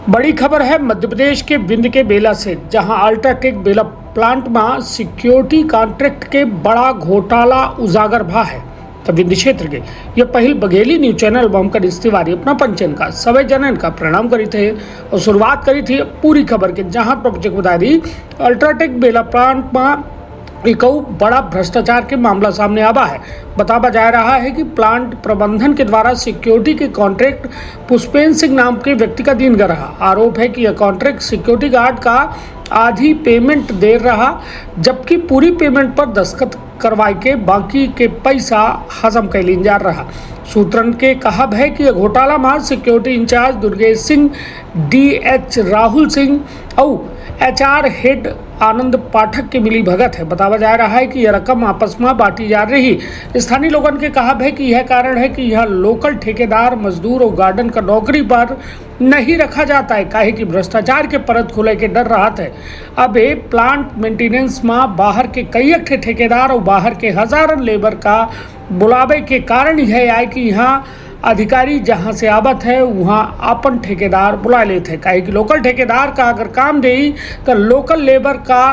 बड़ी खबर है मध्य प्रदेश के विंध्य के बेला से, जहां अल्ट्राटेक बेला प्लांट में सिक्योरिटी कॉन्ट्रैक्ट के बड़ा घोटाला उजागर भा है। तो विंध्य क्षेत्र के यह पहल बघेली न्यूज चैनल बमकर तिवारी अपना पंचन का सवै जनन का प्रणाम करी थे और शुरुआत करी थी पूरी खबर के, जहां प्रपंचक बता दी अल्ट्राटेक बेला प्लांट में एक बड़ा भ्रष्टाचार के मामला सामने आवा है। बताया जा रहा है कि प्लांट प्रबंधन के द्वारा सिक्योरिटी के कॉन्ट्रैक्ट पुष्पेंद्र सिंह नाम के व्यक्ति का दिन कर रहा। आरोप है कि यह कॉन्ट्रैक्ट सिक्योरिटी गार्ड का आधी पेमेंट देर रहा, जबकि पूरी पेमेंट पर दस्तखत करवाए के बाकी के पैसा हजम कैलिन जा रहा। सूत्रन के कहब है कि यह घोटाला में security in charge Durgesh Singh, DH Rahul Singh और HR हेड आनंद पाठक के मिली भगत है। बताया जा रहा है कि यह रकम आपस में बांटी जा रही। स्थानीय लोगों के कहब है कि यह कारण है कि यह लोकल ठेकेदार, मजदूर और गार्डन का नौकरी पर नहीं रखा जाता है, काहे कि भ्रष्टाचार के परत खुले के डर रहा है। अब ये प्लांट मेंटेनेंस में बाहर के कई ठेकेदार और बाहर के हजारों लेबर का बुलावे के कारण यह आए कि यहाँ अधिकारी जहां से आवत है वहां अपन ठेकेदार बुला लेते हैं, काहे कि लोकल ठेकेदार का अगर काम दे तो लोकल लेबर का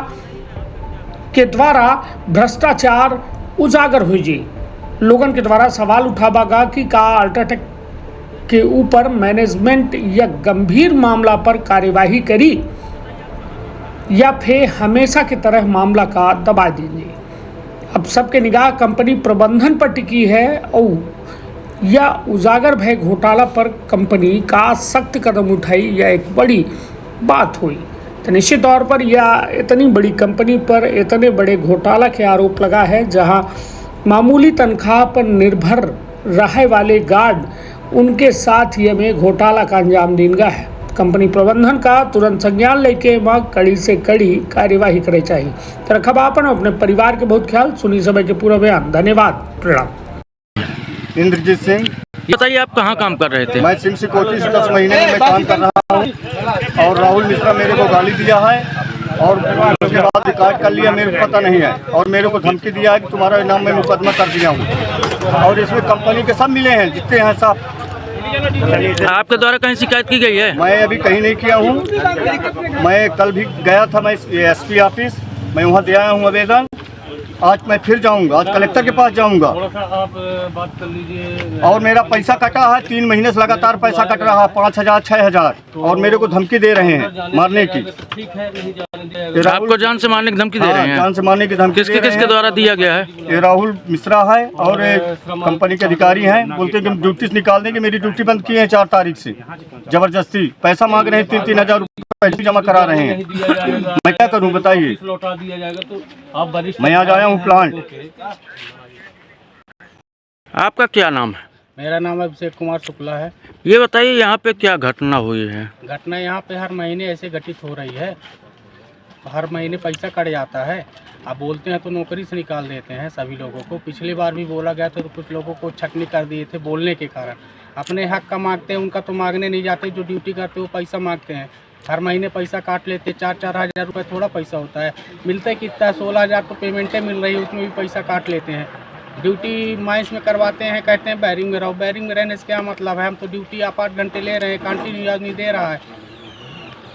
के द्वारा भ्रष्टाचार उजागर हो जी। लोगन के द्वारा सवाल उठावागा कि का अल्ट्राटेक के ऊपर मैनेजमेंट या गंभीर मामला पर कार्यवाही करी या फिर हमेशा की तरह मामला का दबा दीजिए। अब सबके निगाह कंपनी प्रबंधन पर टिकी है और या उजागर भय घोटाला पर कंपनी का सख्त कदम उठाई या एक बड़ी बात हुई। तो निश्चित तौर पर यह इतनी बड़ी कंपनी पर इतने बड़े घोटाला के आरोप लगा है, जहां मामूली तनख्वाह पर निर्भर रहे वाले गार्ड उनके साथ ये में घोटाला का अंजाम देगा है। कंपनी प्रबंधन का तुरंत संज्ञान लेके वहाँ कड़ी से कड़ी कार्यवाही करे चाहिए। तो रखब आपन अपने परिवार के बहुत ख्याल सुनी समय के पूरा बयान। धन्यवाद, प्रणाम। इंद्रजीत सिंह। बताइए, आप कहाँ काम कर रहे थे? मैं सिंह सिक्योरिटी से 10 महीने में काम कर रहा हूँ और राहुल मिश्रा मेरे को गाली दिया है और उसके बाद रिकॉर्ड कर लिया, मेरे को पता नहीं है और मेरे को धमकी दिया है कि तुम्हारा नाम में मुकदमा कर दिया हूँ। और इसमें कंपनी के सब मिले हैं, जितने हैं सब। आपके द्वारा कहीं शिकायत की गई है? मैं अभी कहीं नहीं किया हूँ। मैं कल भी गया था, मैं SP ऑफिस मैं वहाँ दे आया हूँ आवेदन। आज मैं फिर जाऊंगा, आज कलेक्टर के पास जाऊंगा। आप बात कर लीजिए। और मेरा पैसा कटा है, 3 महीने से लगातार पैसा कट रहा है, 5,000 6,000 और मेरे को धमकी दे रहे हैं मारने की। ठीक है, नहीं जाने दिया। आपको जान से मारने की धमकी दे रहे हैं? जान से मारने की धमकी। किसके द्वारा दिया गया है? ये राहुल मिश्रा है और कंपनी के अधिकारी हैं, बोलते हैं कि ड्यूटी से निकाल देंगे। मेरी ड्यूटी बंद की है 4 तारीख से, जबरदस्ती पैसा मांग रहे हैं, 3-3 हज़ार रुपये जमा करा रहे हैं। मैं क्या करूं बताइए? लौटा दिया जाएगा तो आप वरिष्ठ। मैं आज आया हूं प्लांट। आपका क्या नाम है? मेरा नाम अभिषेक कुमार शुक्ला है। ये बताइए, यहाँ पे क्या घटना हुई है? घटना यहाँ पे हर महीने ऐसे घटित हो रही है। हर महीने पैसा कट जाता है। आप बोलते हैं तो नौकरी से निकाल देते हैं सभी लोगों को। पिछली बार भी बोला गया था तो कुछ लोगों को छटनी कर दिए थे बोलने के कारण। अपने हक का मांगते हैं, उनका तो मांगने नहीं जाते। जो ड्यूटी करते वो पैसा मांगते हैं, हर महीने पैसा काट लेते। 4-4 हज़ार रुपये थोड़ा पैसा होता है, मिलता है कितना है? 16,000 तो पेमेंटें मिल रही है, उसमें भी पैसा काट लेते हैं। ड्यूटी माइंस में करवाते हैं, कहते हैं बैरिंग में रहो। बैरिंग में रहने से क्या मतलब है? हम तो ड्यूटी आप 8 घंटे ले रहे हैं, कंटिन्यू आदमी दे रहा है।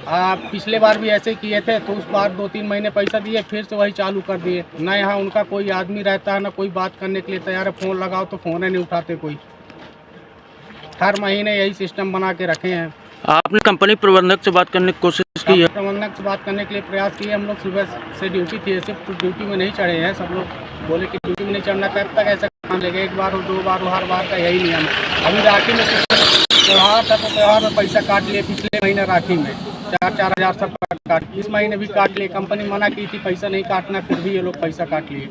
आप पिछले बार भी ऐसे किए थे तो उस बार 2-3 महीने पैसा दिए, फिर से वही चालू कर दिए। ना यहाँ उनका कोई आदमी रहता है, ना कोई बात करने के लिए तैयार है। फ़ोन लगाओ तो फ़ोन नहीं उठाते कोई। हर महीने यही सिस्टम बना के रखे हैं। आपने कंपनी प्रबंधक से बात करने की कोशिश की है? प्रबंधक से बात करने के लिए प्रयास किए। हम लोग सुबह से ड्यूटी थी, ऐसे ड्यूटी में नहीं चढ़े हैं। सब लोग बोले कि ड्यूटी में नहीं चढ़ना, कब तक ऐसा काम लेगा? 1 बार हो 2 बार हो, हर बार का यही नियम है। अभी राखी में त्यौहार था तो त्यौहार में पैसा काट लिए। पिछले महीने राखी में 4-4 हज़ार सब काट, इस महीने भी काट लिए। कंपनी मना की थी पैसा नहीं काटना, फिर भी ये लोग पैसा काट लिए।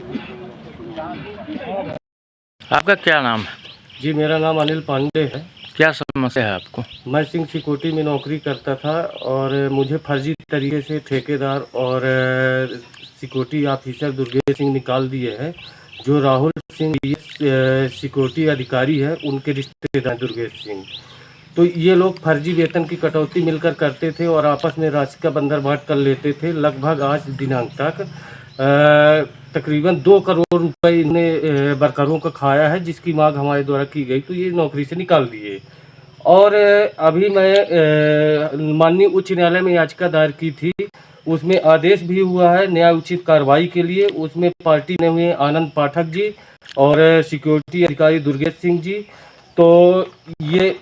आपका क्या नाम है? जी, मेरा नाम अनिल पांडे है। क्या समस्या है आपको? मैं सिंह सिक्योरिटी में नौकरी करता था और मुझे फर्जी तरीके से ठेकेदार और सिक्योरिटी ऑफिसर दुर्गेश सिंह निकाल दिए हैं। जो राहुल सिंह सिक्योरिटी अधिकारी है, उनके रिश्तेदार दुर्गेश सिंह। तो ये लोग फर्जी वेतन की कटौती मिलकर करते थे और आपस में राशि का बंदरबांट कर लेते थे। लगभग आज दिनांक तक तकरीबन 2 करोड़ रुपए इन्हें वर्करों का खाया है, जिसकी मांग हमारे द्वारा की गई तो ये नौकरी से निकाल दिए। और अभी मैं माननीय उच्च न्यायालय में याचिका दायर की थी, उसमें आदेश भी हुआ है न्याय उचित कार्रवाई के लिए। उसमें पार्टी ने हुए आनंद पाठक जी और सिक्योरिटी अधिकारी दुर्गेश सिंह जी। तो ये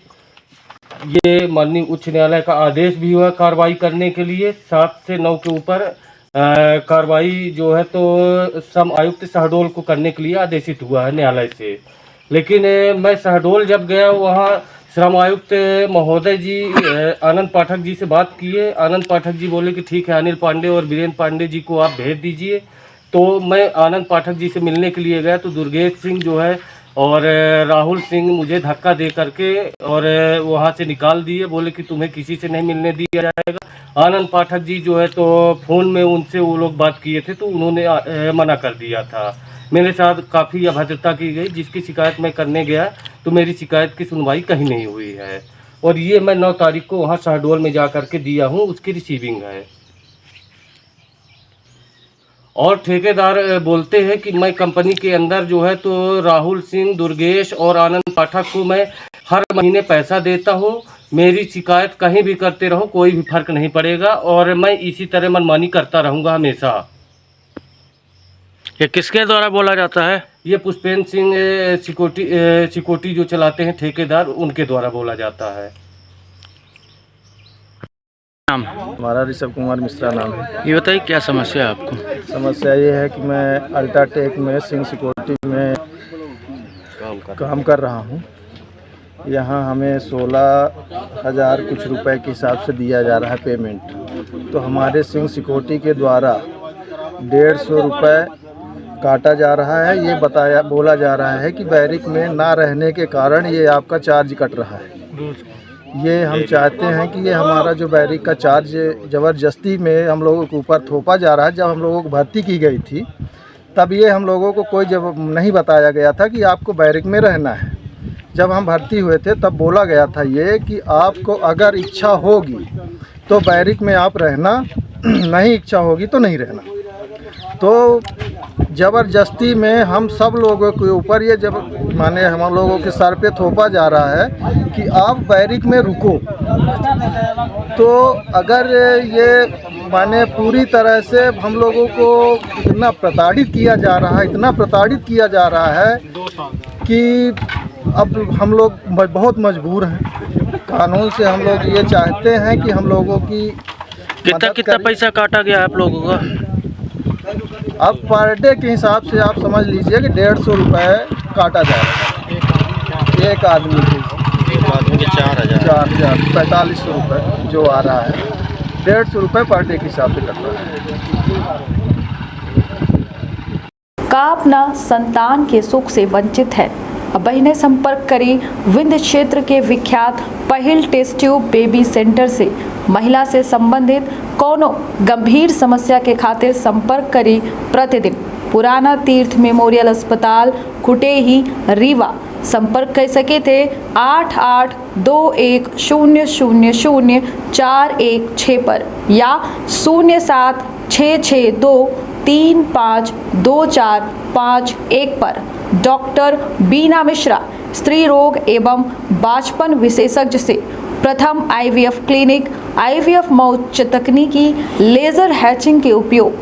माननीय उच्च न्यायालय का आदेश भी हुआ कार्रवाई करने के लिए। 7 से 9 के ऊपर कार्रवाई जो है तो श्रम आयुक्त शहडोल को करने के लिए आदेशित हुआ है न्यायालय से। लेकिन मैं शहडोल जब गया, वहाँ श्रम आयुक्त महोदय जी आनंद पाठक जी से बात किए। आनंद पाठक जी बोले कि ठीक है, अनिल पांडे और वीरेंद्र पांडे जी को आप भेज दीजिए। तो मैं आनंद पाठक जी से मिलने के लिए गया तो दुर्गेश सिंह जो है और राहुल सिंह मुझे धक्का दे करके और वहाँ से निकाल दिए। बोले कि तुम्हें किसी से नहीं मिलने दिया जाएगा। आनंद पाठक जी जो है तो फ़ोन में उनसे वो लोग बात किए थे तो उन्होंने मना कर दिया था। मेरे साथ काफ़ी अभद्रता की गई, जिसकी शिकायत मैं करने गया तो मेरी शिकायत की सुनवाई कहीं नहीं हुई है। और ये मैं 9 तारीख को वहाँ शहडोल में जा कर के दिया हूँ, उसकी रिसीविंग है। और ठेकेदार बोलते हैं कि मैं कंपनी के अंदर जो है तो राहुल सिंह, दुर्गेश और आनंद पाठक को मैं हर महीने पैसा देता हूँ। मेरी शिकायत कहीं भी करते रहो, कोई भी फर्क नहीं पड़ेगा और मैं इसी तरह मनमानी करता रहूँगा हमेशा। ये किसके द्वारा बोला जाता है? ये पुष्पेंद्र सिंह सिक्योरिटी जो चलाते हैं ठेकेदार, उनके द्वारा बोला जाता है। नाम? हमारा ऋषभ कुमार मिश्रा नाम है। ये बताइए क्या समस्या है आपको? समस्या ये है कि मैं अल्ट्राटेक में सिंह सिक्योरिटी में काम कर रहा हूँ। यहाँ हमें 16,000 कुछ रुपए के हिसाब से दिया जा रहा है पेमेंट। तो हमारे सिंह सिक्योरिटी के द्वारा 150 रुपये काटा जा रहा है। ये बोला जा रहा है कि बैरिक में ना रहने के कारण ये आपका चार्ज कट रहा है। ये हम चाहते हैं कि ये हमारा जो बैरिक का चार्ज ज़बरदस्ती में हम लोगों के ऊपर थोपा जा रहा है। जब हम लोगों को भर्ती की गई थी तब ये हम लोगों को कोई जब नहीं बताया गया था कि आपको बैरिक में रहना है। जब हम भर्ती हुए थे तब बोला गया था ये कि आपको अगर इच्छा होगी तो बैरिक में आप रहना, नहीं इच्छा होगी तो नहीं रहना। तो ज़बरदस्ती में हम सब लोगों के ऊपर ये जब माने हम लोगों के सर पे थोपा जा रहा है कि आप बैरिक में रुको। तो अगर ये माने पूरी तरह से हम लोगों को इतना प्रताड़ित किया जा रहा है कि अब हम लोग बहुत मजबूर हैं। कानून से हम लोग ये चाहते हैं कि हम लोगों की कितना पैसा काटा गया आप लोगों का? अब पर डे के हिसाब से आप समझ लीजिए कि 150 रुपये काटा जा रहा है एक आदमी के 4,045 रुपये जो आ रहा है। 150 रुपये पर डे के हिसाब से कट रहा है। का अपना संतान के सुख से वंचित है? अब बहनें संपर्क करें विंध्य क्षेत्र के विख्यात पहिल टेस्ट ट्यूब बेबी सेंटर से। महिला से संबंधित कोनो गंभीर समस्या के खातिर संपर्क करें प्रतिदिन पुराना तीर्थ मेमोरियल अस्पताल कुटेही रीवा। संपर्क कर सके थे 8821000416 पर या 0766235245 पर। डॉक्टर बीना मिश्रा, स्त्री रोग एवं बांझपन विशेषज्ञ से प्रथम IVF क्लिनिक, IVF मौत तकनीकी, लेजर हैचिंग के उपयोग,